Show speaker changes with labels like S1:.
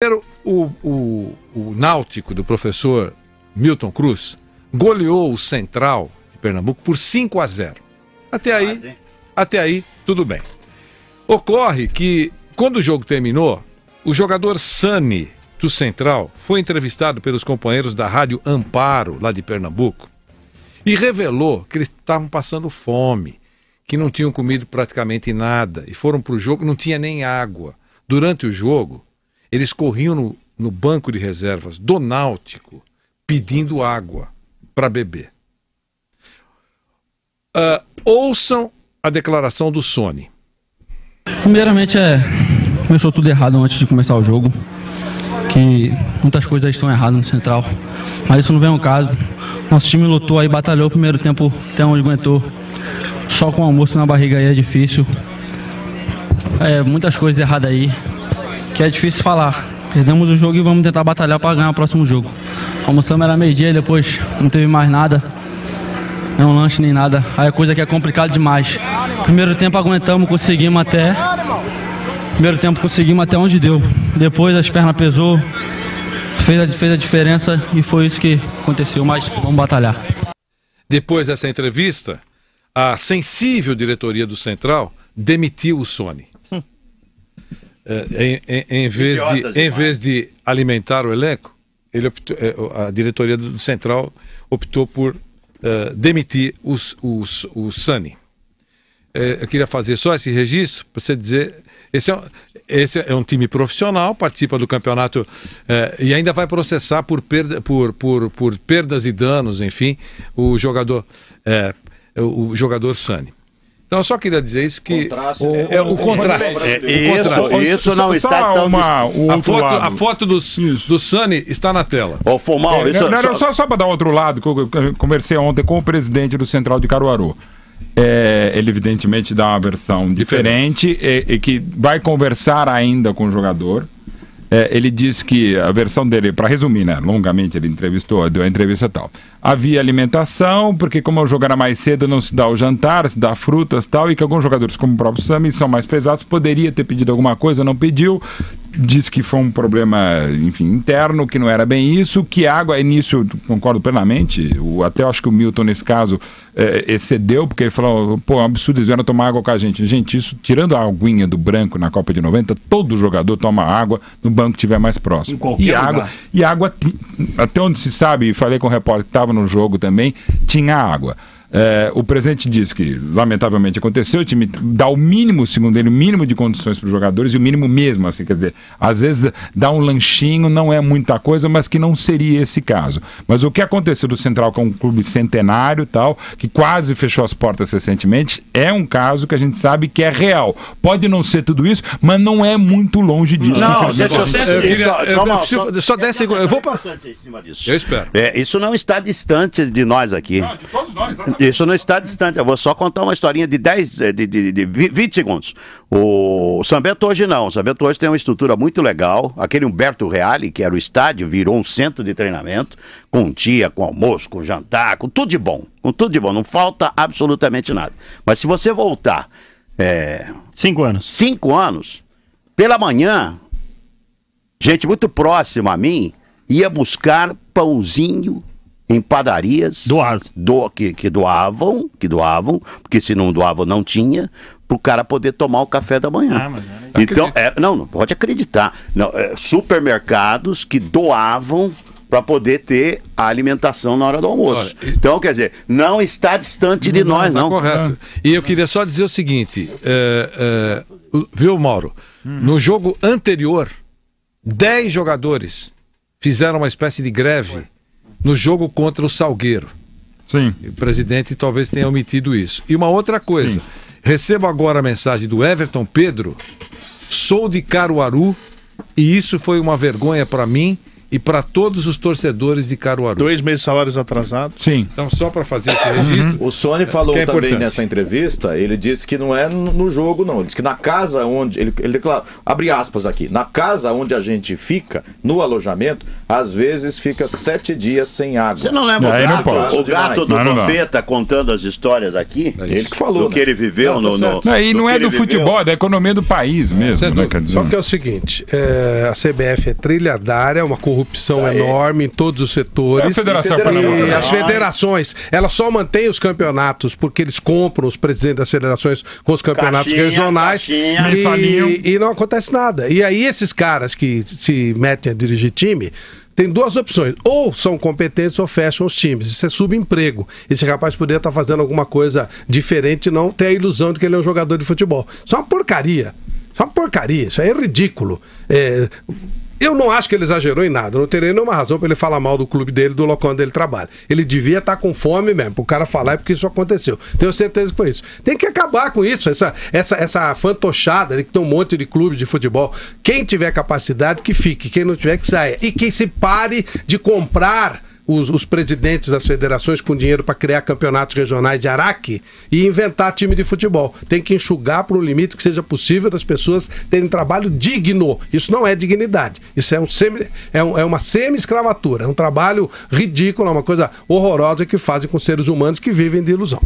S1: Primeiro, o Náutico do professor Milton Cruz goleou o Central de Pernambuco por 5-0. Até aí, tudo bem. Ocorre que, quando o jogo terminou, o jogador Sani, do Central, foi entrevistado pelos companheiros da Rádio Amparo, lá de Pernambuco, e revelou que eles estavam passando fome, que não tinham comido praticamente nada, e foram para o jogo, não tinha nem água. Durante o jogo, eles corriam no banco de reservas do Náutico pedindo água para beber. Ouçam a declaração do Sony.
S2: Primeiramente, começou tudo errado antes de começar o jogo, que muitas coisas estão erradas no Central, mas isso não vem ao caso. Nosso time lutou aí, batalhou o primeiro tempo até onde aguentou. Só com o almoço na barriga aí é difícil. Muitas coisas erradas aí, que é difícil falar. Perdemos o jogo e vamos tentar batalhar para ganhar o próximo jogo. Almoçamos era meio-dia e depois não teve mais nada. Não lanche nem nada. Aí a coisa que é complicada demais. Primeiro tempo aguentamos, conseguimos até onde deu. Depois as pernas pesou, fez a diferença e foi isso que aconteceu. Mas vamos batalhar.
S1: Depois dessa entrevista, a sensível diretoria do Central demitiu o Sony. Em vez de alimentar o elenco, a diretoria do Central optou por demitir o Sani. Eu queria fazer só esse registro para você dizer, esse é um time profissional, participa do campeonato e ainda vai processar por perdas e danos, enfim, o jogador Sani. Então eu só queria dizer isso, que o contraste.
S3: Isso não está tão...
S1: A foto do Sani está na tela.
S4: Só para dar outro lado, que eu conversei ontem com o presidente do Central de Caruaru. Ele evidentemente dá uma versão diferente e que vai conversar ainda com o jogador. Ele disse que a versão dele, para resumir, né, longamente ele deu a entrevista e tal. Havia alimentação, porque como o jogo era mais cedo, não se dá o jantar, se dá frutas e tal, e que alguns jogadores, como o próprio Sami, são mais pesados, poderia ter pedido alguma coisa, não pediu. Diz que foi um problema, enfim, interno, que não era bem isso, que água, nisso concordo plenamente, até acho que o Milton nesse caso excedeu, porque ele falou, é um absurdo, eles vieram tomar água com a gente. Gente, isso, tirando a aguinha do branco na Copa de 90, todo jogador toma água no banco que estiver mais próximo. E água, até onde se sabe, falei com o repórter que estava no jogo também, tinha água. O presidente disse que lamentavelmente aconteceu, o time dá o mínimo, segundo ele, o mínimo de condições para os jogadores, e o mínimo mesmo, assim, quer dizer, às vezes dá um lanchinho, não é muita coisa, mas que não seria esse caso. Mas o que aconteceu do Central, que é um clube centenário tal, que quase fechou as portas recentemente, é um caso que a gente sabe que é real. Pode não ser tudo isso, mas não é muito longe disso.
S3: Não,
S1: só 10 segundos. Eu vou para... Eu espero.
S3: Isso não está distante de nós aqui.
S4: Não, de todos nós, exatamente.
S3: Isso não está distante. Eu vou só contar uma historinha de 20 segundos. O São Bento hoje não. O São Bento hoje tem uma estrutura muito legal. Aquele Humberto Reale, que era o estádio, virou um centro de treinamento, com tia, com almoço, com jantar, com tudo de bom. Com tudo de bom. Não falta absolutamente nada. Mas se você voltar
S5: 5 anos.
S3: 5 anos, pela manhã, gente muito próxima a mim ia buscar pãozinho em padarias que doavam, porque se não doavam não tinha, para o cara poder tomar o café da manhã. Então, não pode acreditar. Supermercados que doavam para poder ter a alimentação na hora do almoço. Então, quer dizer, não está distante de nós, não.
S1: Correto. E eu queria só dizer o seguinte, viu, Mauro? No jogo anterior, 10 jogadores fizeram uma espécie de greve no jogo contra o Salgueiro.
S4: Sim.
S1: O presidente talvez tenha omitido isso. E uma outra coisa, recebo agora a mensagem do Everton Pedro, sou de Caruaru e isso foi uma vergonha para mim e para todos os torcedores de Caruaru.
S6: 2 meses de salários atrasados.
S4: Sim.
S1: Então, só para fazer esse registro...
S7: O Sony falou
S1: que é
S7: também
S1: importante.
S7: nessa entrevista, ele disse que não é no jogo, não. Ele disse que na casa onde... Ele declara, abre aspas aqui, na casa onde a gente fica, no alojamento, às vezes fica 7 dias sem água.
S3: Você não lembra o gato do Vampeta contando as histórias aqui?
S7: Ele que falou,
S3: do que ele viveu
S4: E não é do futebol, é da economia do país mesmo, né, quer dizer.
S6: Só que é o seguinte, a CBF é trilhardária, uma corrupção enorme em todos os setores.
S4: É a Federação
S6: e as federações, elas só mantêm os campeonatos porque eles compram os presidentes das federações com os campeonatos regionais e não acontece nada. E aí esses caras que se metem a dirigir time... Tem 2 opções, ou são competentes ou fecham os times. Isso é subemprego. Esse rapaz poderia estar fazendo alguma coisa diferente e não ter a ilusão de que ele é um jogador de futebol. Isso é uma porcaria. Isso é uma porcaria, isso aí é ridículo. Eu não acho que ele exagerou em nada. Não teria nenhuma razão para ele falar mal do clube dele, do local onde ele trabalha. Ele devia estar com fome mesmo. Para o cara falar é porque isso aconteceu. Tenho certeza que foi isso. Tem que acabar com isso. Essa fantochada de que tem um monte de clube de futebol. Quem tiver capacidade, que fique. Quem não tiver, que saia. E que se pare de comprar os presidentes das federações com dinheiro para criar campeonatos regionais de Araque e inventar time de futebol. Tem que enxugar para o limite que seja possível das pessoas terem trabalho digno. Isso não é dignidade. Isso é uma semi-escravatura. É um trabalho ridículo, é uma coisa horrorosa que fazem com seres humanos que vivem de ilusão.